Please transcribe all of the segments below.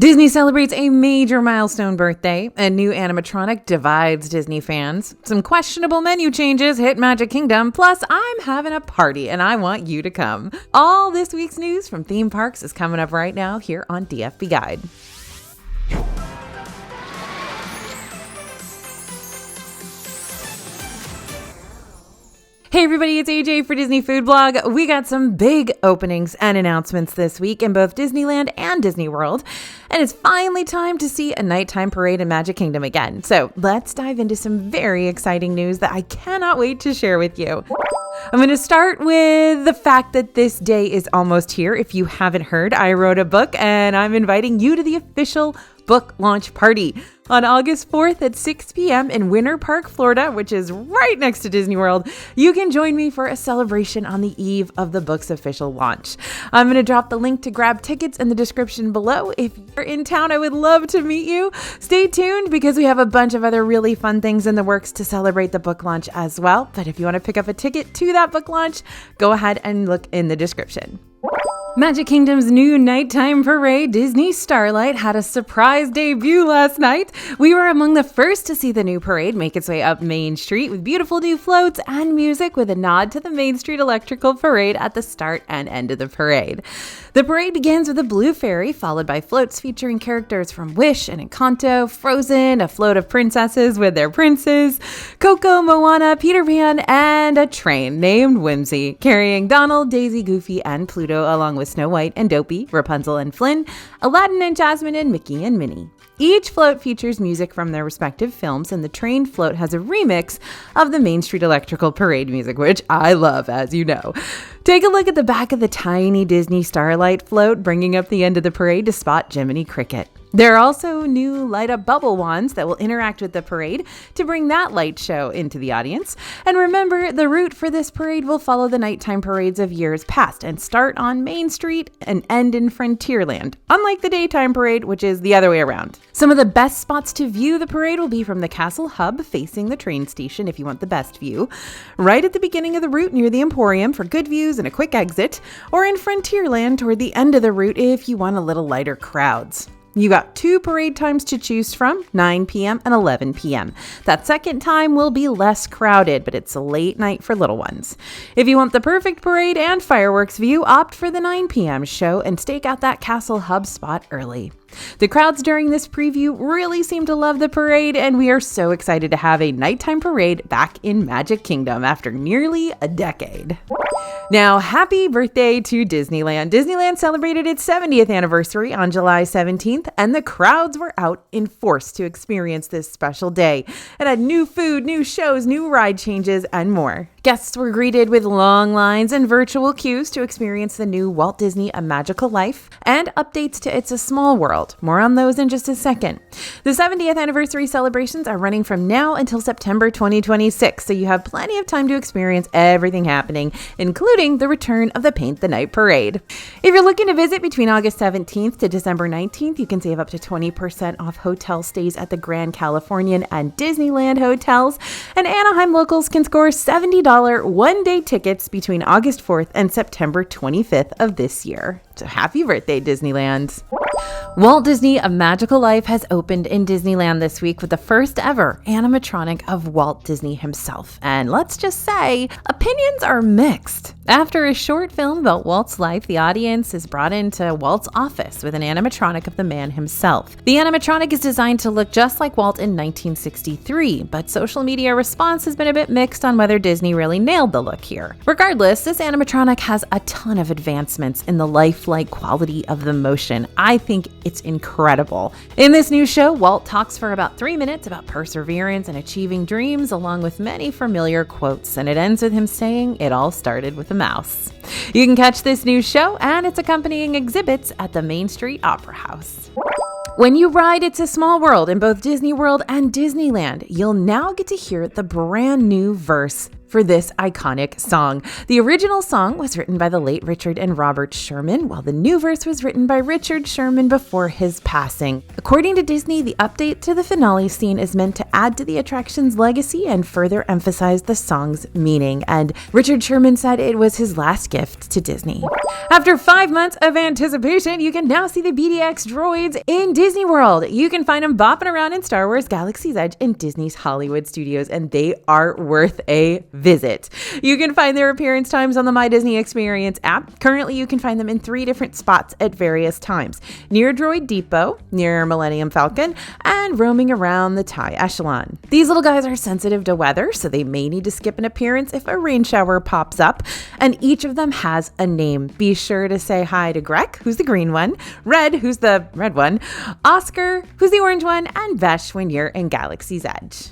Disney celebrates a major milestone birthday. A new animatronic divides Disney fans. Some questionable menu changes hit Magic Kingdom. Plus, I'm having a party and I want you to come. All this week's news from theme parks is coming up right now here on DFB Guide. Hey everybody, it's AJ for Disney Food Blog. We got some big openings and announcements this week in both Disneyland and Disney World. And it's finally time to see a nighttime parade in Magic Kingdom again. So let's dive into some very exciting news that I cannot wait to share with you. I'm going to start with the fact that this day is almost here. If you haven't heard, I wrote a book and I'm inviting you to the official book launch party on August 4th at 6 p.m. in Winter Park, Florida, which is right next to Disney World. You can join me for a celebration on the eve of the book's official launch. I'm going to drop the link to grab tickets in the description below. If you're in town, I would love to meet you. Stay tuned because we have a bunch of other really fun things in the works to celebrate the book launch as well. But if you want to pick up a ticket to that book launch, go ahead and look in the description. Magic Kingdom's new nighttime parade, Disney Starlight, had a surprise debut last night. We were among the first to see the new parade make its way up Main Street with beautiful new floats and music with a nod to the Main Street Electrical Parade at the start and end of the parade. The parade begins with a blue fairy, followed by floats featuring characters from Wish and Encanto, Frozen, a float of princesses with their princes, Coco, Moana, Peter Pan, and a train named Whimsy, carrying Donald, Daisy, Goofy, and Pluto along with Snow White and Dopey, Rapunzel and Flynn, Aladdin and Jasmine, and Mickey and Minnie. Each float features music from their respective films, and the train float has a remix of the Main Street Electrical Parade music, which I love, as you know. Take a look at the back of the tiny Disney Starlight float, bringing up the end of the parade to spot Jiminy Cricket. There are also new light-up bubble wands that will interact with the parade to bring that light show into the audience. And remember, the route for this parade will follow the nighttime parades of years past and start on Main Street and end in Frontierland, unlike the daytime parade, which is the other way around. Some of the best spots to view the parade will be from the Castle Hub facing the train station if you want the best view, right at the beginning of the route near the Emporium for good views and a quick exit, or in Frontierland toward the end of the route if you want a little lighter crowds. You got two parade times to choose from, 9 p.m. and 11 p.m. That second time will be less crowded, but it's a late night for little ones. If you want the perfect parade and fireworks view, opt for the 9 p.m. show and stake out that Castle Hub spot early. The crowds during this preview really seem to love the parade, and we are so excited to have a nighttime parade back in Magic Kingdom after nearly a decade. Now, happy birthday to Disneyland. Disneyland celebrated its 70th anniversary on July 17th, and the crowds were out in force to experience this special day. It had new food, new shows, new ride changes, and more. Guests were greeted with long lines and virtual queues to experience the new Walt Disney A Magical Life and updates to It's a Small World. More on those in just a second. The 70th anniversary celebrations are running from now until September 2026, so you have plenty of time to experience everything happening, including the return of the Paint the Night Parade. If you're looking to visit between August 17th to December 19th, you can save up to 20% off hotel stays at the Grand Californian and Disneyland hotels, and Anaheim locals can score $70 one-day tickets between August 4th and September 25th of this year. So happy birthday, Disneyland! Walt Disney A Magical Life has opened in Disneyland this week with the first ever animatronic of Walt Disney himself. And let's just say, opinions are mixed. After a short film about Walt's life, the audience is brought into Walt's office with an animatronic of the man himself. The animatronic is designed to look just like Walt in 1963, but social media response has been a bit mixed on whether Disney really nailed the look here. Regardless, this animatronic has a ton of advancements in the lifelike quality of the motion. I think it's incredible. In this new show, Walt talks for about 3 minutes about perseverance and achieving dreams, along with many familiar quotes, and it ends with him saying it all started with a mouse. You can catch this new show and its accompanying exhibits at the Main Street Opera House. When you ride It's a Small World in both Disney World and Disneyland, you'll now get to hear the brand new verse for this iconic song. The original song was written by the late Richard and Robert Sherman, while the new verse was written by Richard Sherman before his passing. According to Disney, the update to the finale scene is meant to add to the attraction's legacy and further emphasize the song's meaning, and Richard Sherman said it was his last gift to Disney. After 5 months of anticipation, you can now see the BDX droids in Disney World. You can find them bopping around in Star Wars Galaxy's Edge in Disney's Hollywood Studios, and they are worth a visit. You can find their appearance times on the My Disney Experience app. Currently, you can find them in 3 different spots at various times: near Droid Depot, near Millennium Falcon, and roaming around the TIE Echelon. These little guys are sensitive to weather, so they may need to skip an appearance if a rain shower pops up, and each of them has a name. Be sure to say hi to Greg, who's the green one, Red, who's the red one, Oscar, who's the orange one, and Vesh when you're in Galaxy's Edge.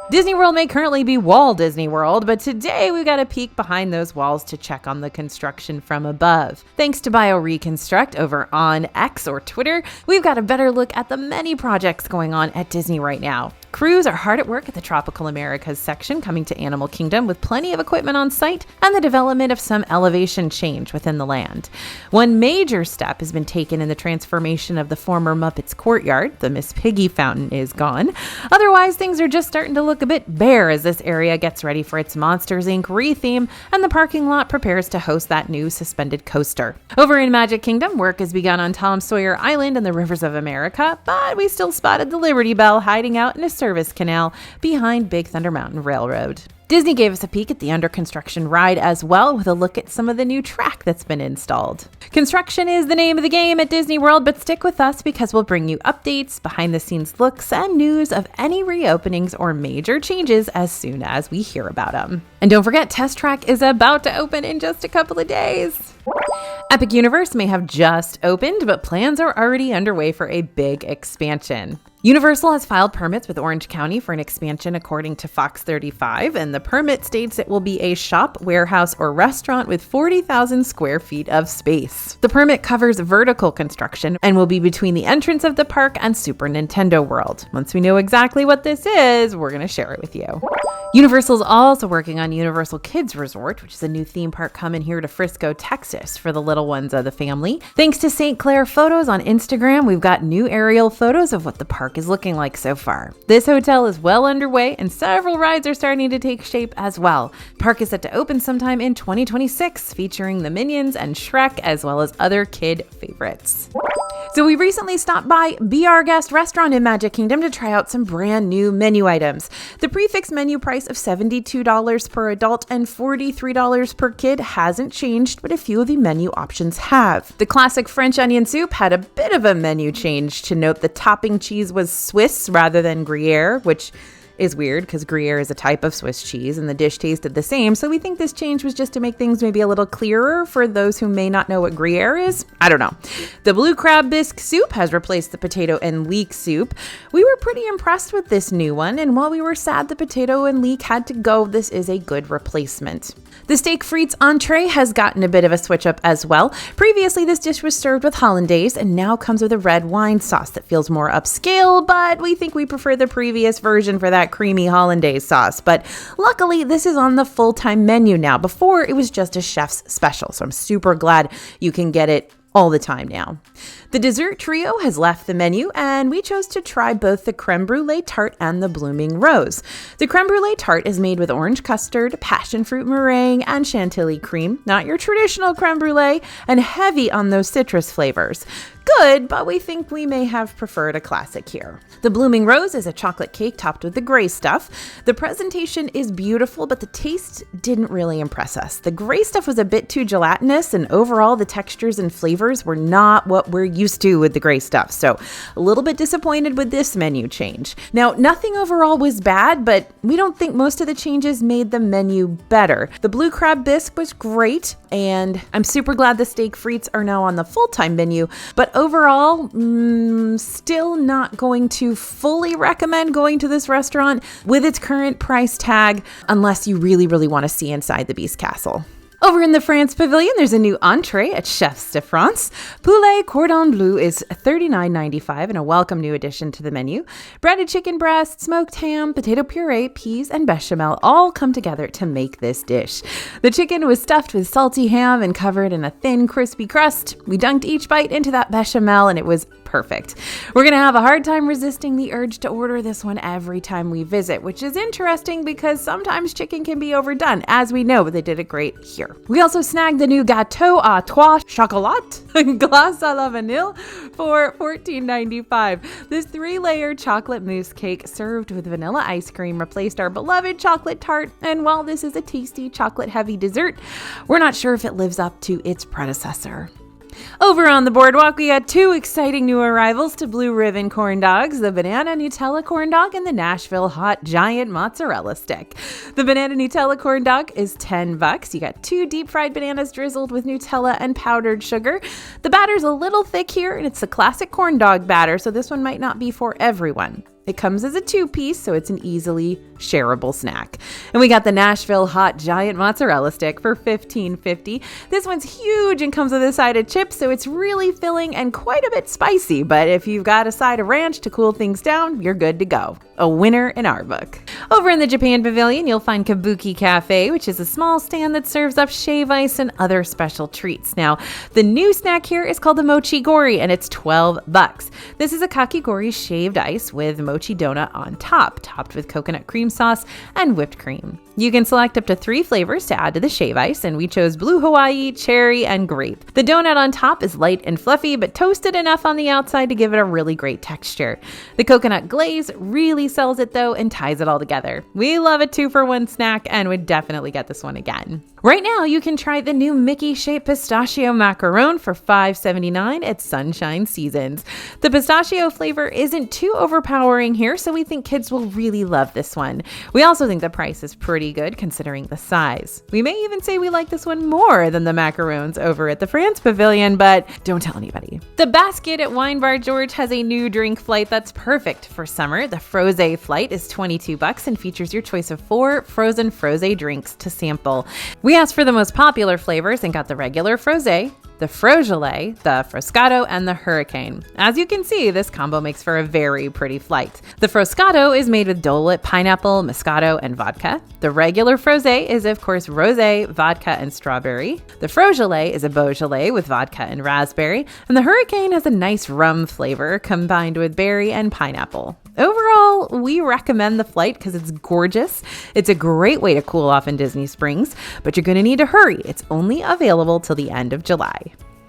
Disney World may currently be Walt Disney World, but today we got a peek behind those walls to check on the construction from above. Thanks to BioReconstruct over on X or Twitter, we've got a better look at the many projects going on at Disney right now. Crews are hard at work at the Tropical Americas section coming to Animal Kingdom with plenty of equipment on site and the development of some elevation change within the land. One major step has been taken in the transformation of the former Muppets courtyard. The Miss Piggy fountain is gone. Otherwise, things are just starting to look a bit bare as this area gets ready for its Monsters Inc. re-theme and the parking lot prepares to host that new suspended coaster. Over in Magic Kingdom, work has begun on Tom Sawyer Island and the Rivers of America, but we still spotted the Liberty Bell hiding out in a service canal behind Big Thunder Mountain Railroad. Disney gave us a peek at the under construction ride as well, with a look at some of the new track that's been installed. Construction is the name of the game at Disney World, but stick with us because we'll bring you updates, behind the scenes looks, and news of any reopenings or major changes as soon as we hear about them. And don't forget, Test Track is about to open in just a couple of days. Epic Universe may have just opened, but plans are already underway for a big expansion. Universal has filed permits with Orange County for an expansion according to Fox 35, and the permit states it will be a shop, warehouse, or restaurant with 40,000 square feet of space. The permit covers vertical construction and will be between the entrance of the park and Super Nintendo World. Once we know exactly what this is, we're going to share it with you. Universal's also working on Universal Kids Resort, which is a new theme park coming here to Frisco, Texas for the little ones of the family. Thanks to St. Clair Photos on Instagram, we've got new aerial photos of what the park is looking like so far. This hotel is well underway and several rides are starting to take shape as well. The park is set to open sometime in 2026, featuring the Minions and Shrek as well as other kid favorites. So we recently stopped by Be Our Guest restaurant in Magic Kingdom to try out some brand new menu items. The prefix menu price of $72 per adult and $43 per kid hasn't changed, but a few of the menu options have. The classic French onion soup had a bit of a menu change to note the topping cheese was Swiss rather than Gruyere, which is weird because Gruyere is a type of Swiss cheese and the dish tasted the same, so we think this change was just to make things maybe a little clearer for those who may not know what Gruyere is. I don't know. The blue crab bisque soup has replaced the potato and leek soup. We were pretty impressed with this new one, and while we were sad the potato and leek had to go, this is a good replacement. The steak frites entree has gotten a bit of a switch up as well. Previously, this dish was served with hollandaise and now comes with a red wine sauce that feels more upscale, but we think we prefer the previous version for that creamy hollandaise sauce. But luckily, this is on the full-time menu now. Before, it was just a chef's special, so I'm super glad you can get it all the time now. The dessert trio has left the menu, and we chose to try both the creme brulee tart and the blooming rose. The creme brulee tart is made with orange custard, passion fruit meringue, and chantilly cream, not your traditional creme brulee, and heavy on those citrus flavors. Good, but we think we may have preferred a classic here. The blooming rose is a chocolate cake topped with the gray stuff. The presentation is beautiful, but the taste didn't really impress us. The gray stuff was a bit too gelatinous, and overall the textures and flavors were not what we're used to with the gray stuff, so a little bit disappointed with this menu change. Now, nothing overall was bad, but we don't think most of the changes made the menu better. The blue crab bisque was great, and I'm super glad the steak frites are now on the full-time menu, but overall, still not going to fully recommend going to this restaurant with its current price tag unless you really, really want to see inside the Beast Castle. Over in the France Pavilion, there's a new entree at Chefs de France. Poulet cordon bleu is $39.95 and a welcome new addition to the menu. Breaded chicken breast, smoked ham, potato puree, peas, and bechamel all come together to make this dish. The chicken was stuffed with salty ham and covered in a thin, crispy crust. We dunked each bite into that bechamel and it was perfect. We're going to have a hard time resisting the urge to order this one every time we visit, which is interesting because sometimes chicken can be overdone, as we know, but they did it great here. We also snagged the new gâteau à trois chocolats, glace à la vanille, for $14.95. This 3-layer chocolate mousse cake served with vanilla ice cream replaced our beloved chocolate tart, and while this is a tasty chocolate-heavy dessert, we're not sure if it lives up to its predecessor. Over on the boardwalk, we got 2 exciting new arrivals to Blue Ribbon corn dogs, the Banana Nutella corn dog and the Nashville Hot Giant Mozzarella Stick. The Banana Nutella corn dog is $10. You got 2 deep-fried bananas drizzled with Nutella and powdered sugar. The batter's a little thick here, and it's the classic corn dog batter, so this one might not be for everyone. It comes as a 2-piece, so it's an easily shareable snack. And we got the Nashville Hot Giant Mozzarella Stick for $15.50. This one's huge and comes with a side of chips, so it's really filling and quite a bit spicy. But if you've got a side of ranch to cool things down, you're good to go. A winner in our book. Over in the Japan Pavilion, you'll find Kabuki Cafe, which is a small stand that serves up shave ice and other special treats. Now, the new snack here is called the Mochi Gori, and it's $12. This is a kakigori shaved ice with mochi donut on top, topped with coconut cream sauce and whipped cream. You can select up to 3 flavors to add to the shave ice, and we chose blue Hawaii, cherry, and grape. The donut on top is light and fluffy, but toasted enough on the outside to give it a really great texture. The coconut glaze really sells it though and ties it all together. We love a 2-for-1 snack and would definitely get this one again. Right now, you can try the new Mickey-shaped pistachio macaron for $5.79 at Sunshine Seasons. The pistachio flavor isn't too overpowering here, so we think kids will really love this one. We also think the price is pretty good considering the size. We may even say we like this one more than the macarons over at the France Pavilion, but don't tell anybody. The basket at Wine Bar George has a new drink flight that's perfect for summer. The Frosé flight is $22 and features your choice of 4 frozen Frosé drinks to sample. We asked for the most popular flavors and got the regular Frosé, the Frogelet, the Froscato, and the Hurricane. As you can see, this combo makes for a very pretty flight. The Froscato is made with Dole Whip, pineapple, Moscato, and vodka. The regular Frosé is, of course, rosé, vodka, and strawberry. The Frogelet is a Beaujolais with vodka and raspberry. And the Hurricane has a nice rum flavor combined with berry and pineapple. Overall, we recommend the flight because it's gorgeous. It's a great way to cool off in Disney Springs, but you're going to need to hurry. It's only available till the end of July.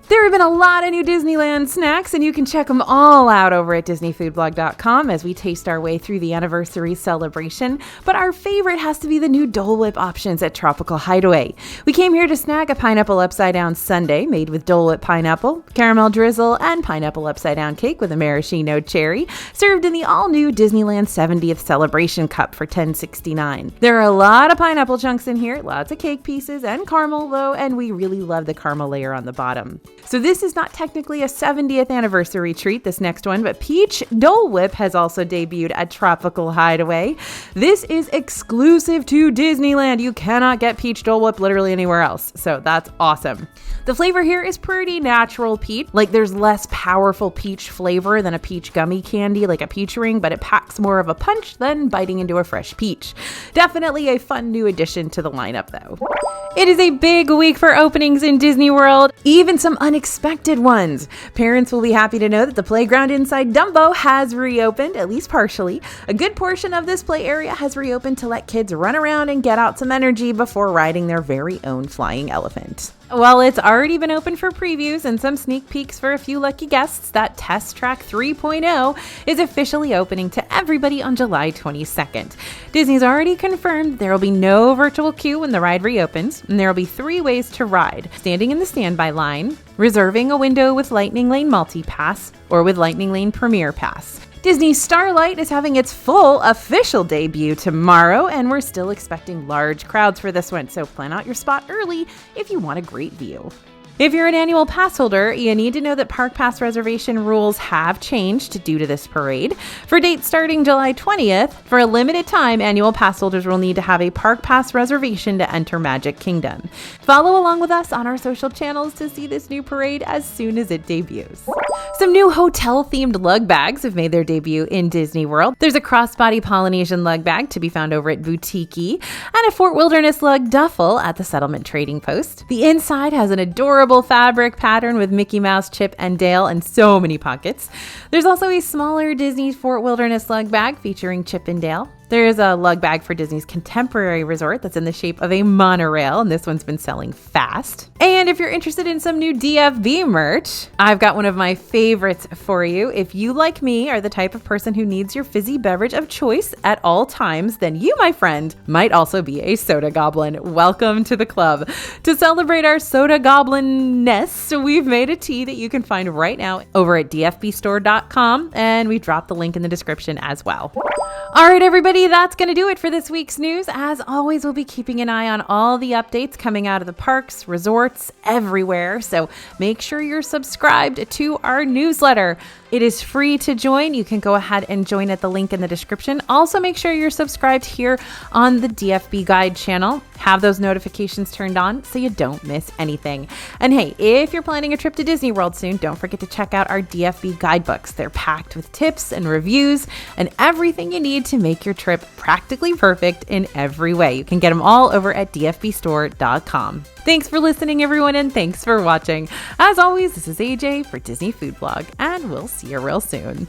There have been a lot of new Disneyland snacks, and you can check them all out over at DisneyFoodBlog.com as we taste our way through the anniversary celebration. But our favorite has to be the new Dole Whip options at Tropical Hideaway. We came here to snag a pineapple upside-down sundae made with Dole Whip pineapple, caramel drizzle, and pineapple upside-down cake with a maraschino cherry, served in the all-new Disneyland 70th Celebration Cup for $10.69. There are a lot of pineapple chunks in here, lots of cake pieces, and caramel though, and we really love the caramel layer on the bottom. So this is not technically a 70th anniversary treat, this next one, but Peach Dole Whip has also debuted at Tropical Hideaway. This is exclusive to Disneyland. You cannot get Peach Dole Whip literally anywhere else, so that's awesome. The flavor here is pretty natural peach. Like, there's less powerful peach flavor than a peach gummy candy like a peach ring, but it packs more of a punch than biting into a fresh peach. Definitely a fun new addition to the lineup though. It is a big week for openings in Disney World, even some unexpected ones. Parents will be happy to know that the playground inside Dumbo has reopened, at least partially. A good portion of this play area has reopened to let kids run around and get out some energy before riding their very own flying elephant. While it's already been open for previews and some sneak peeks for a few lucky guests, that Test Track 3.0 is officially opening to everybody on July 22nd. Disney's already confirmed there will be no virtual queue when the ride reopens, and there will be 3 ways to ride: standing in the standby line, reserving a window with Lightning Lane Multi-Pass, or with Lightning Lane Premier Pass. Disney's Starlight is having its full official debut tomorrow, and we're still expecting large crowds for this one, so plan out your spot early if you want a great view. If you're an annual pass holder, you need to know that park pass reservation rules have changed due to this parade. For dates starting July 20th, for a limited time, annual pass holders will need to have a park pass reservation to enter Magic Kingdom. Follow along with us on our social channels to see this new parade as soon as it debuts. Some new hotel-themed lug bags have made their debut in Disney World. There's a crossbody Polynesian lug bag to be found over at Boutique and a Fort Wilderness lug duffel at the Settlement Trading Post. The inside has an adorable fabric pattern with Mickey Mouse, Chip, and Dale, and so many pockets. There's also a smaller Disney Fort Wilderness lug bag featuring Chip and Dale. There is a lug bag for Disney's Contemporary Resort that's in the shape of a monorail, and this one's been selling fast. And if you're interested in some new DFB merch, I've got one of my favorites for you. If you, like me, are the type of person who needs your fizzy beverage of choice at all times, then you, my friend, might also be a soda goblin. Welcome to the club. To celebrate our soda goblin-ness, we've made a tea that you can find right now over at dfbstore.com, and we dropped the link in the description as well. All right, everybody, that's going to do it for this week's news. As always, we'll be keeping an eye on all the updates coming out of the parks, resorts, everywhere. So make sure you're subscribed to our newsletter. It is free to join. You can go ahead and join at the link in the description. Also, make sure you're subscribed here on the DFB Guide channel. Have those notifications turned on so you don't miss anything. And hey, if you're planning a trip to Disney World soon, don't forget to check out our DFB guidebooks. They're packed with tips and reviews and everything you need to make your trip practically perfect in every way. You can get them all over at dfbstore.com. Thanks for listening, everyone, and thanks for watching. As always, this is AJ for Disney Food Blog, and we'll see you real soon.